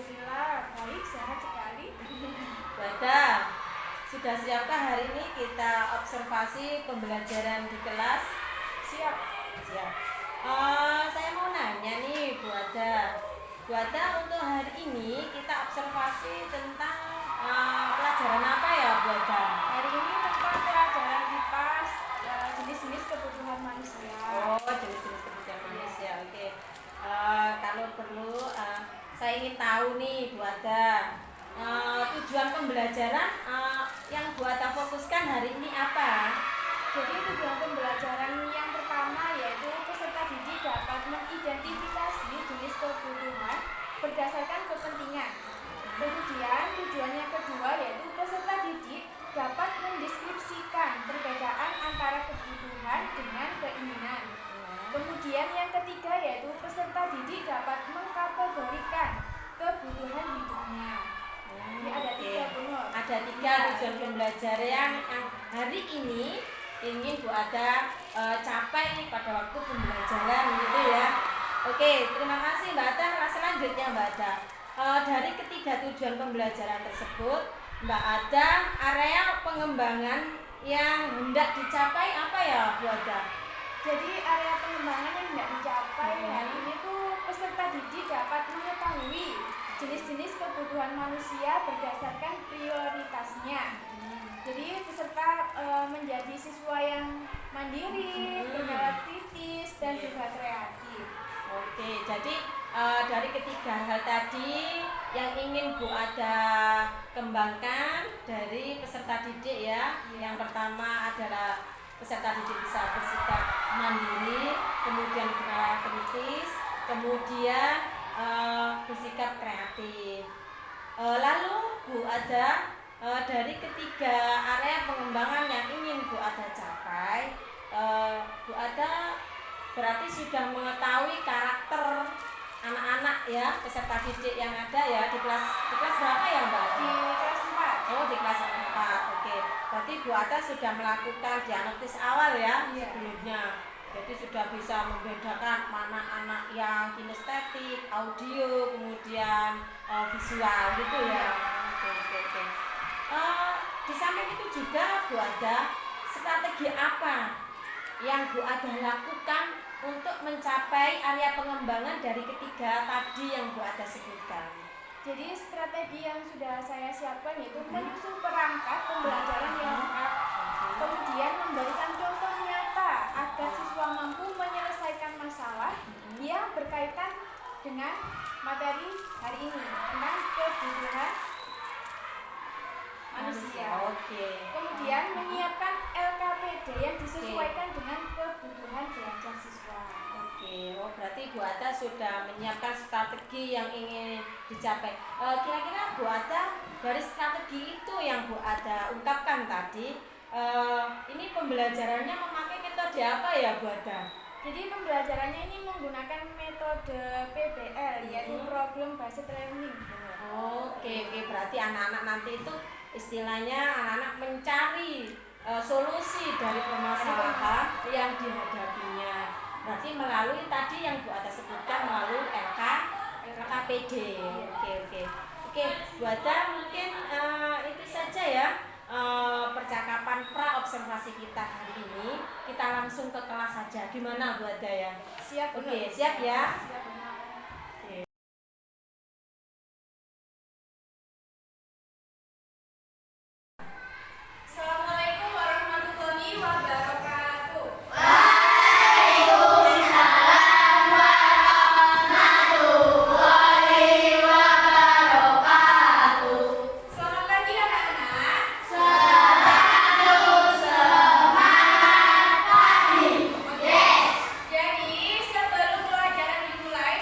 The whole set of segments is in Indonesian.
Alhamdulillah, baik, sehat sekali. Bada, sudah siapkah hari ini kita observasi pembelajaran di kelas? Siap. Siap. Saya mau nanya nih Bu Ada. Bu Ada, untuk hari ini kita observasi tentang pelajaran apa ya Bu Ada? Hari ini tentang pelajaran IPAS, jenis-jenis kebutuhan manusia. Oh, jenis-jenis kebutuhan manusia. Oke. Kalau perlu, saya ingin tahu nih Bu Ada, tujuan pembelajaran yang Bu Ada fokuskan hari ini apa? Jadi tujuan pembelajaran yang pertama yaitu peserta didik dapat mengidentifikasi jenis kebutuhan berdasarkan kepentingan. Kemudian tujuan yang kedua yaitu peserta didik dapat mendeskripsikan perbedaan antara kebutuhan dengan keinginan. Kemudian yang ketiga yaitu peserta didik dapat mengkategorikan kebutuhan hidupnya. Ini ada tiga benar. Ada tiga tujuan pembelajaran yang hari ini ingin Bu Ada capai pada waktu pembelajaran gitu ya. Oke, terima kasih Mbak Ada. Selanjutnya Mbak Ada, dari ketiga tujuan pembelajaran tersebut, Mbak Ada, area pengembangan yang hendak dicapai apa ya Bu Ada? Jadi area pengembangan yang hendak dicapai hari ini tuh peserta didik dapat mengetahui jenis-jenis kebutuhan manusia berdasarkan prioritasnya. Jadi peserta menjadi siswa yang mandiri, bergerak kritis, dan juga kreatif. Oke, jadi dari ketiga hal tadi yang ingin Bu Ada kembangkan dari peserta didik ya. Yang pertama adalah peserta didik bisa bersikap mandiri, kemudian bergerak kritis, kemudian bersikap kreatif. Lalu Bu Ada, dari ketiga area pengembangan yang ingin Bu Ada capai, Bu Ada berarti sudah mengetahui karakter anak-anak ya, peserta didik yang ada ya di kelas berapa ya Mbak? Di kelas 4. Oh, di kelas 4. Oke. Berarti Bu Ada sudah melakukan diagnosis awal ya sebelumnya. Jadi sudah bisa membedakan mana anak yang kinestetik, audio, kemudian visual gitu ya. Oke. Di samping itu juga Bu Ada, strategi apa yang Bu Ada lakukan untuk mencapai area pengembangan dari ketiga tadi yang Bu Ada sebutkan? Jadi strategi yang sudah saya siapkan yaitu menyusun perangkat pembelajaran yang lengkap, kemudian memberikan contoh nyata agar siswa mampu menyelesaikan masalah yang berkaitan dengan materi hari ini tentang kebutuhan manusia. Kemudian menyiapkan LKPD yang disesuaikan dengan kebutuhan belajar siswa. Berarti Bu Ada sudah menyiapkan strategi yang ingin dicapai. Kira-kira Bu Ada, dari strategi itu yang Bu Ada ungkapkan tadi, ini pembelajarannya memakai metode apa ya Bu Ada? Jadi pembelajarannya ini menggunakan metode PBL, yaitu Problem Based Learning. Berarti anak-anak nanti itu istilahnya anak-anak mencari solusi dari permasalahan yang dihadapinya. Berarti melalui tadi yang Bu Ada sebutkan melalui LKPD. Oke, Bu Ada, mungkin itu saja ya percakapan pra observasi kita hari ini. Kita langsung ke kelas saja. Gimana Bu Ada ya? Siap. Oke, siap ya. Siap. Assalamualaikum warahmatullahi wabarakatuh. Waalaikumsalam warahmatullahi wabarakatuh. Selamat pagi anak-anak. Selalu semangat pagi. Yes. Jadi sebelum pelajaran dimulai,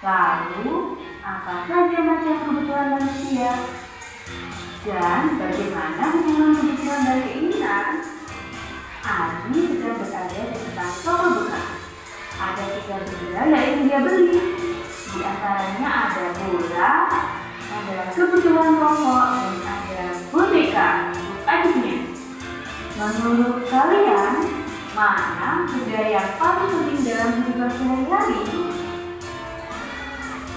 Lalu, apa saja macam kebutuhan manusia? Dan bagaimana hubungan kebutuhan dan keinginan? Adi sedang berada di depan toko bekas. Ada 3 benda yang ingin dia beli. Di antaranya ada bola, ada kebutuhan pokok, dan ada boneka untuk adiknya. Menurut kalian, mana benda yang paling penting dalam kehidupan sehari-hari?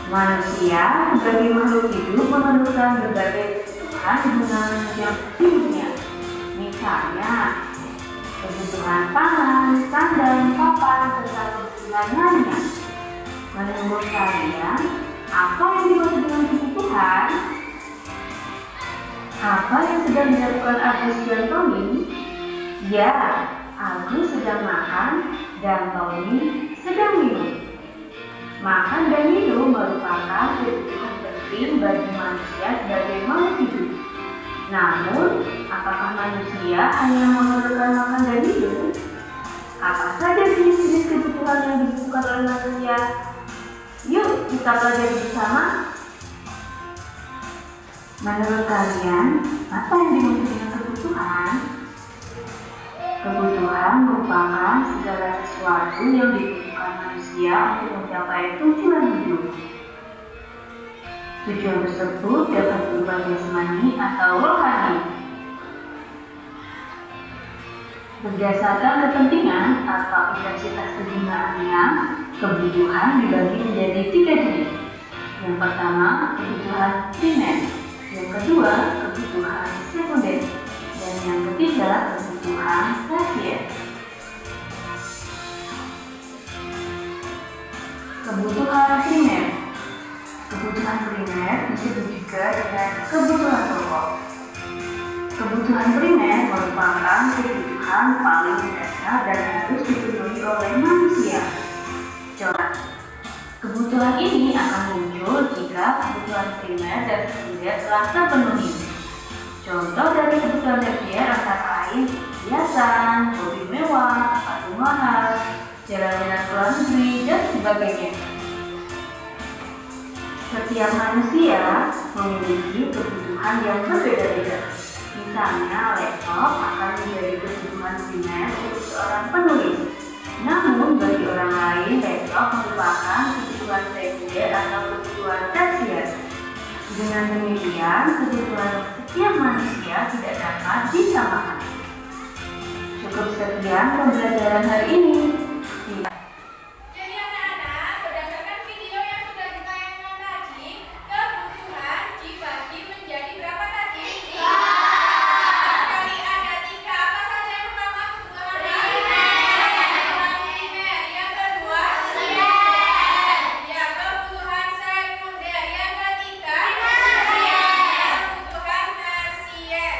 Manusia sebagai makhluk hidup memerlukan berbagai kebutuhan guna menunjang hidupnya. Misalnya, kebutuhan pangan, sandang, papan, serta kebutuhan lainnya. Menurut kalian, apa yang dimaksud dengan kebutuhan? Apa yang sedang dilakukan Agus dan Tony? Ya, Agus sedang makan dan Tony sedang minum. Makan dan minum merupakan kebutuhan penting bagi manusia sebagai makhluk hidup. Namun, apakah manusia hanya memerlukan makan dan minum? Apa saja jenis-jenis kebutuhan yang dibutuhkan oleh manusia? Yuk, kita pelajari bersama. Menurut kalian, apa yang dimaksud dengan kebutuhan? Kebutuhan merupakan segala sesuatu yang dibutuhkan manusia untuk mencapai tujuan hidup. Tujuan tersebut dapat berupa jasmani atau rohani. Berdasarkan kepentingan atau intensitas kegunaannya, kebutuhan dibagi menjadi 3 jenis. Yang pertama, kebutuhan primer. Yang kedua, kebutuhan sekunder. Dan yang ketiga, kebutuhan tersier. Kebutuhan primer. Kebutuhan primer disebut juga dengan kebutuhan pokok. Kebutuhan primer merupakan kebutuhan paling mendasar dan harus dipenuhi oleh manusia. Contoh, kebutuhan ini akan muncul jika kebutuhan primer dan sekunder telah terpenuhi. Contoh dari kebutuhan tersier antara lain hiasan, hobi mewah, sepatu mahal, jalan-jalan ke luar negeri, dan sebagainya. Setiap manusia memiliki kebutuhan yang berbeda-beda. Misalnya, laptop akan menjadi kebutuhan primer untuk seorang penulis. Namun, bagi orang lain, laptop merupakan kebutuhan sekunder atau kebutuhan tersier. Dengan demikian, kebutuhan setiap manusia tidak dapat disamakan. Cukup sekian pembelajaran hari ini. Jadi anak-anak, berdasarkan video yang sudah ditayangkan tadi, kebutuhan dibagi menjadi berapa tadi? 3. Sekali ada 3. Apa saja yang pertama kebutuhan primer? Yang kedua? Ya, kebutuhan sekunder. Yang ketiga? Kebutuhan tersier.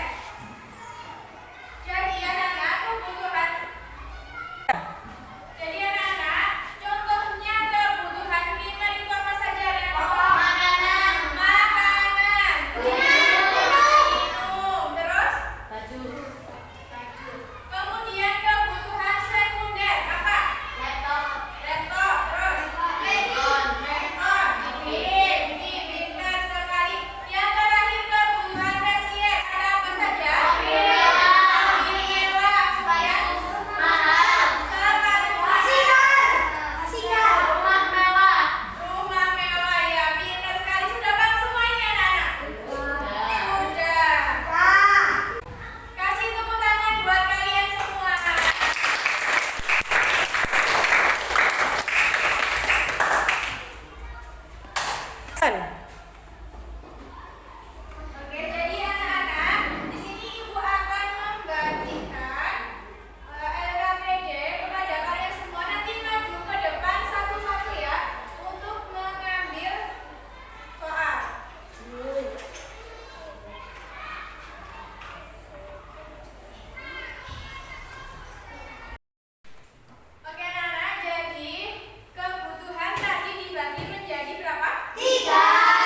Jadi anak-anak, contohnya kebutuhan primer itu apa saja? Ada makanan, minum, terus kemudian kebutuhan sekunder apa? Laptop, terus handphone, TV, pintar sekali. Yang terakhir kebutuhan tersier ada apa saja? Mobil mewah, supaya mahal, rumah mewah, ya pintar sekali. Sudah paham semuanya anak-anak? Sudah. Kasih tepuk tangan buat kalian semua. Oke, jadi anak-anak, di sini Ibu akan membagikan LKPD kepada kalian semua. Nanti maju ke depan satu-satu ya untuk mengambil soal. Oke anak-anak, jadi kebutuhan tadi dibagi menjadi berapa? 3.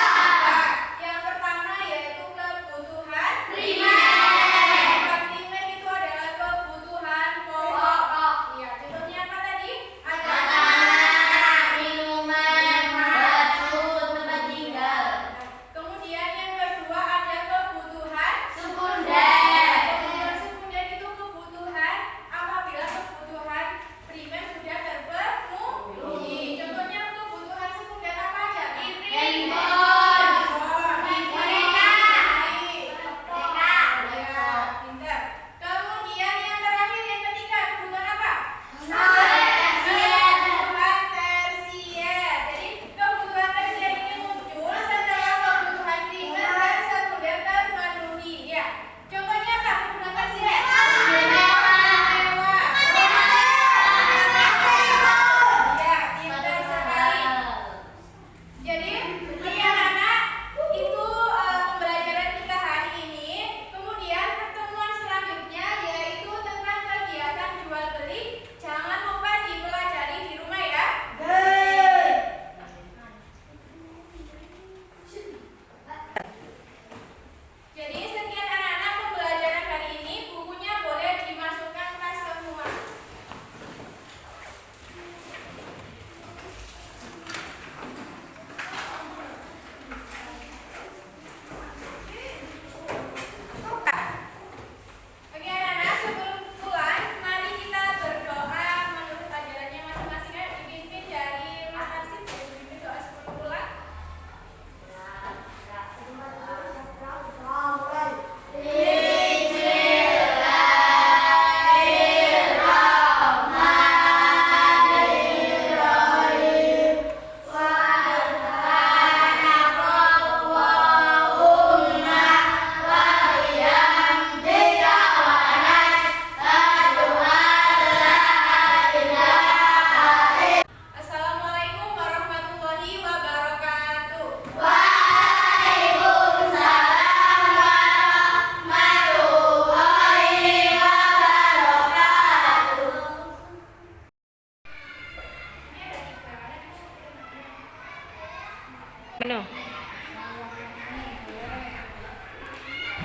Penuh.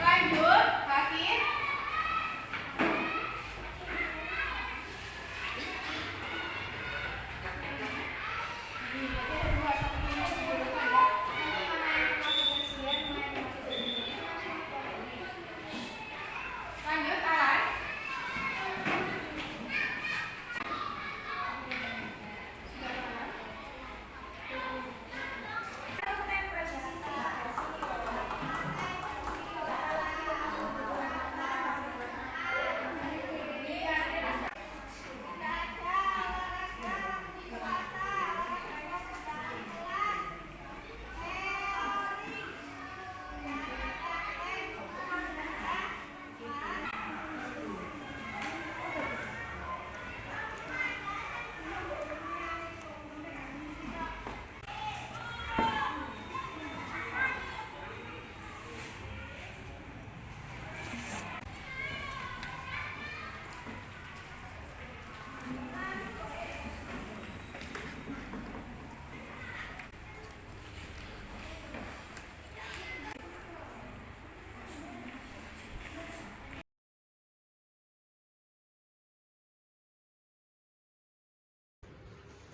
Lanjut, kaki. Lanjut, alat.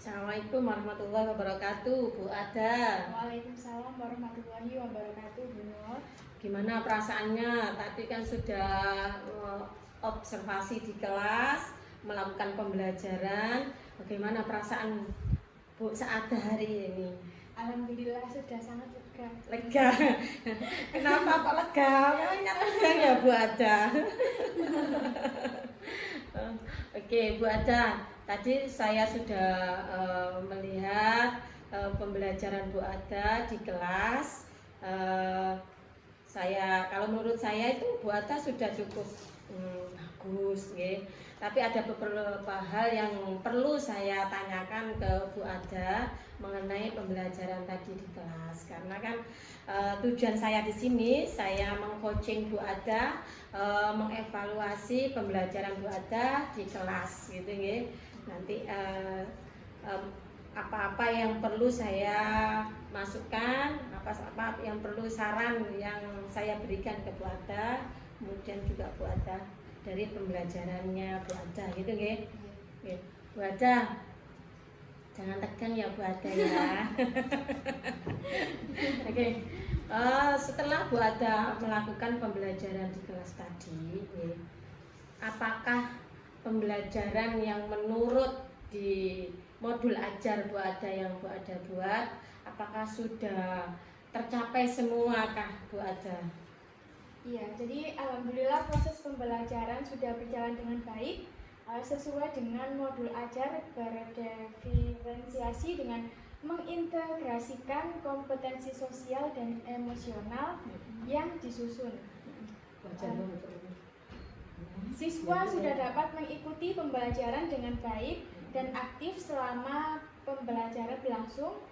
Assalamualaikum warahmatullahi wabarakatuh, Bu Ada. Waalaikumsalam warahmatullahi wabarakatuh, Bu Nur. Gimana perasaannya? Tadi kan sudah observasi di kelas, melakukan pembelajaran. Bagaimana perasaan Bu Saada hari ini? Alhamdulillah sudah sangat lega. Lega. Kenapa kok lega? Kayaknya lega ya Bu Ada. Oke, Bu Ada. Tadi saya sudah melihat pembelajaran Bu Ada di kelas. Kalau menurut saya itu Bu Ada sudah cukup bagus, ya. Tapi ada beberapa hal yang perlu saya tanyakan ke Bu Ada mengenai pembelajaran tadi di kelas. Karena kan tujuan saya di sini, saya mengcoaching Bu Ada, mengevaluasi pembelajaran Bu Ada di kelas, gitu, ya. Nanti apa-apa yang perlu saya masukkan, apa yang perlu saran yang saya berikan ke Bu Ada, kemudian juga Bu Ada dari pembelajarannya Bu Ada, gitu, nggih. Nggih. Bu Ada, jangan tegang ya Bu Ada ya. Oke. Setelah Bu Ada melakukan pembelajaran di kelas tadi, nggih, apakah pembelajaran yang menurut di modul ajar Bu Ada yang Bu Ada buat, apakah sudah tercapai semua kah Bu Ada? Iya, jadi alhamdulillah proses pembelajaran sudah berjalan dengan baik, sesuai dengan modul ajar berdiferensiasi dengan mengintegrasikan kompetensi sosial dan emosional yang disusun. Siswa sudah dapat mengikuti pembelajaran dengan baik dan aktif selama pembelajaran berlangsung,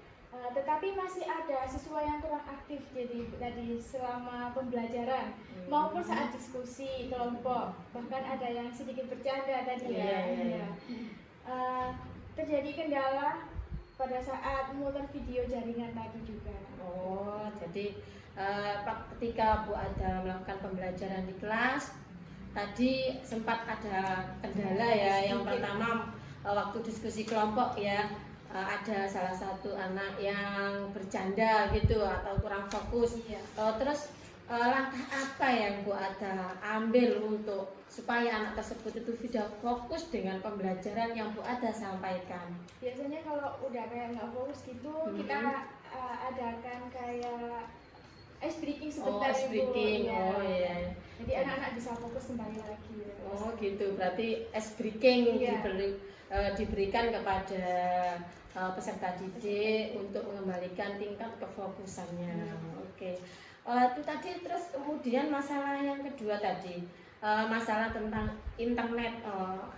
tetapi masih ada siswa yang kurang aktif jadi tadi selama pembelajaran maupun saat diskusi kelompok, bahkan ada yang sedikit bercanda tadi ya. Terjadi kendala pada saat muter video jaringan tadi juga. Oh, jadi ketika Bu Ada melakukan pembelajaran di kelas tadi sempat ada kendala ya. Yang pertama waktu diskusi kelompok ya, ada salah satu anak yang bercanda gitu atau kurang fokus. Terus langkah apa yang Bu Ada ambil untuk supaya anak tersebut itu tidak fokus dengan pembelajaran yang Bu Ada sampaikan? Biasanya kalau udah kayak nggak fokus gitu, kita adakan kayak ice breaking sebentar, ice breaking. Ya. Oh iya. Jadi anak-anak bisa fokus kembali lagi. Ya. Oh gitu, berarti ice breaking diberikan kepada peserta didik untuk mengembalikan tingkat kefokusannya. Oke. Itu tadi, terus kemudian masalah yang kedua tadi, masalah tentang internet.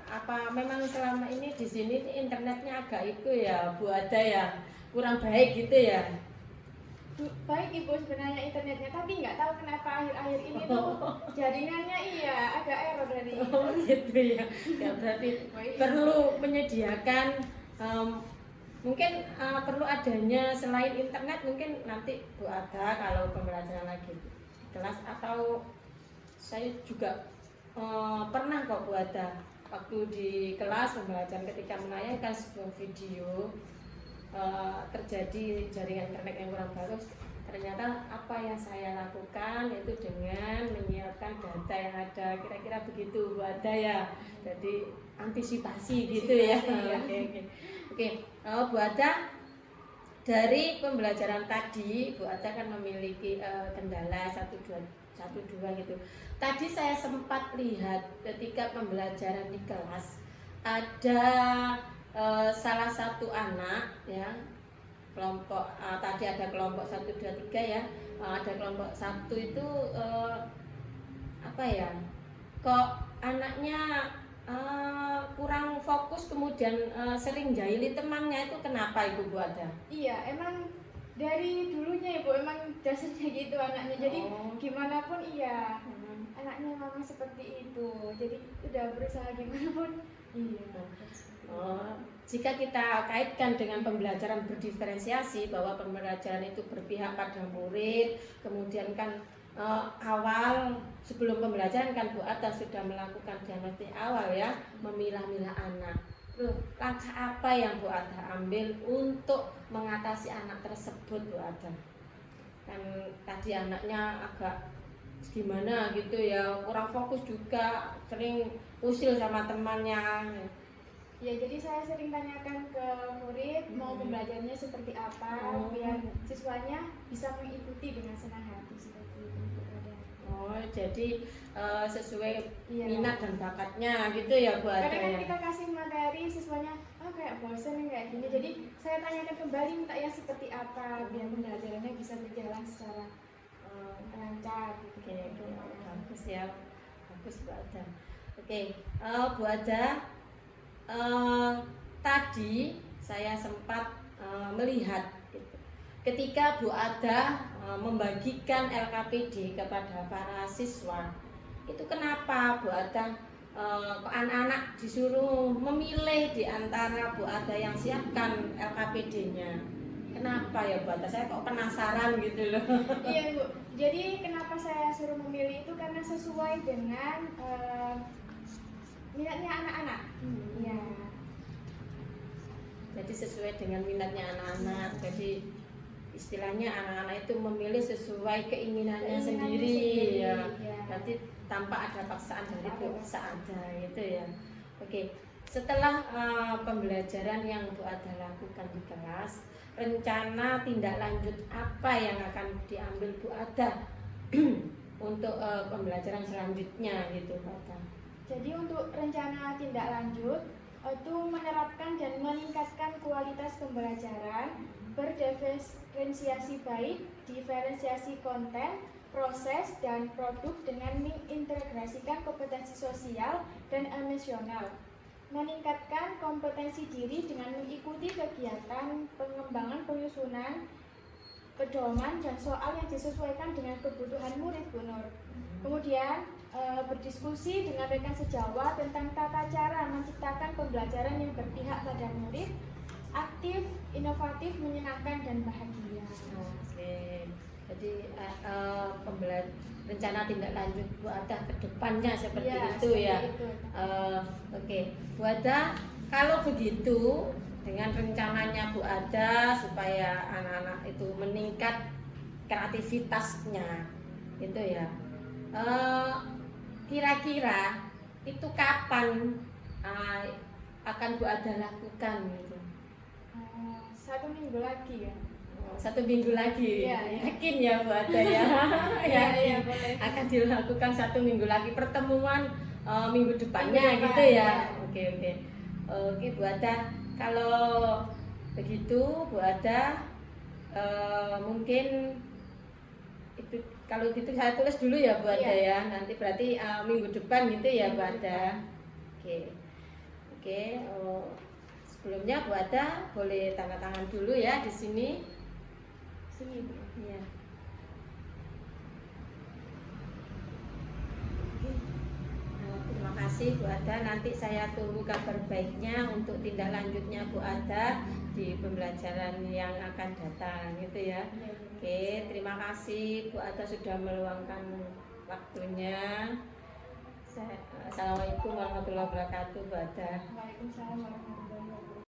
Apa memang selama ini di sini internetnya agak itu ya Bu Ada ya, kurang baik gitu ya? Baik Ibu sebenarnya internetnya, tapi nggak tahu kenapa akhir-akhir ini tuh jaringannya agak error dari. Oh gitu ya. Ya berarti perlu menyediakan Mungkin perlu adanya selain internet, mungkin nanti Bu Ada kalau pembelajaran lagi di kelas, atau saya juga pernah kok Bu Ada waktu di kelas pembelajaran ketika menayangkan sebuah video terjadi jaringan internet yang kurang bagus, ternyata apa yang saya lakukan itu dengan menyiapkan data yang ada, kira-kira begitu Bu Ada ya. Jadi antisipasi gitu ya. Oke. Bu Ada, dari pembelajaran tadi Bu Ada kan memiliki kendala satu dua gitu. Tadi saya sempat lihat ketika pembelajaran di kelas ada salah satu anak ya, kelompok tadi ada kelompok 1, 2, 3 ya, ada kelompok 1 itu apa ya, kok anaknya kurang fokus, kemudian sering jahili temannya, itu kenapa Ibu Bu Ada? Iya, emang dari dulunya Ibu emang dasarnya gitu anaknya. Jadi gimana pun iya, anaknya memang seperti itu. Jadi udah berusaha gimana pun iya. Jika kita kaitkan dengan pembelajaran berdiferensiasi, bahwa pembelajaran itu berpihak pada murid, kemudian kan awal sebelum pembelajaran kan Bu Ada sudah melakukan diagnostik awal ya, memilah-milah anak. Langkah apa yang Bu Ada ambil untuk mengatasi anak tersebut Bu Ada? Kan tadi anaknya agak gimana gitu ya, kurang fokus juga, sering usil sama temannya. Ya, jadi saya sering tanyakan ke murid mau pembelajarannya seperti apa, biar siswanya bisa mengikuti dengan senang hati seperti itu. Jadi sesuai minat dan bakatnya gitu ya Bu Ada. Karena kan kita kasih materi, siswanya kayak bosan kayak gini. Jadi saya tanyakan kembali minta yang seperti apa biar pembelajarannya bisa berjalan secara lancar. Oke, bagus ya, bagus Bu Ada. Oke, Bu Ada, tadi saya sempat melihat gitu, ketika Bu Ada membagikan LKPD kepada para siswa, itu kenapa Bu Ada anak-anak disuruh memilih di antara Bu Ada yang siapkan LKPD-nya? Kenapa ya Bu Ada? Saya kok penasaran gitu loh. Iya Bu, jadi kenapa saya suruh memilih itu karena sesuai dengan minatnya anak-anak. Iya. Jadi sesuai dengan minatnya anak-anak. Jadi istilahnya anak-anak itu memilih sesuai keinginannya sendiri ya. Nanti tanpa ada paksaan dari Bu Ada gitu ya. Oke. Setelah pembelajaran yang Bu Ada lakukan di kelas, rencana tindak lanjut apa yang akan diambil Bu Ada untuk pembelajaran selanjutnya gitu Bu Ada? Jadi untuk rencana tindak lanjut itu menerapkan dan meningkatkan kualitas pembelajaran, berdiferensiasi baik, diferensiasi konten, proses, dan produk dengan mengintegrasikan kompetensi sosial dan emosional. Meningkatkan kompetensi diri dengan mengikuti kegiatan pengembangan penyusunan, pedoman, dan soal yang disesuaikan dengan kebutuhan murid Bu Nur. Kemudian berdiskusi dengan rekan sejawat tentang tata cara menciptakan pembelajaran yang berpihak pada murid, aktif, inovatif, menyenangkan, dan bahagia. Oke. Jadi rencana tindak lanjut Bu Ada ke depannya seperti itu ya. Oke. Bu Ada, kalau begitu dengan rencananya Bu Ada supaya anak-anak itu meningkat kreativitasnya gitu ya. Kira-kira itu kapan akan Bu Ada lakukan gitu? 1 minggu lagi ya. 1 minggu lagi. Iya. Yakin ya Bu Ada ya? Iya, boleh. Akan dilakukan 1 minggu lagi, pertemuan minggu depannya Minggu gitu depan, ya. ya. Oke Bu Ada, kalau begitu Bu Ada mungkin itu, kalau gitu saya tulis dulu ya Bu Ada ya. Nanti berarti minggu depan gitu ya Bu Ada. Oke. Sebelumnya Bu Ada boleh tanda tangan dulu ya di sini. Sini Bu. Iya. Terima kasih kasih Bu Ada. Nanti saya tunggu kabar baiknya untuk tindak lanjutnya Bu Ada di pembelajaran yang akan datang gitu ya. Oke, terima kasih Bu Ada sudah meluangkan waktunya. Assalamualaikum warahmatullahi wabarakatuh Bu Ada. Waalaikumsalam warahmatullahi wabarakatuh.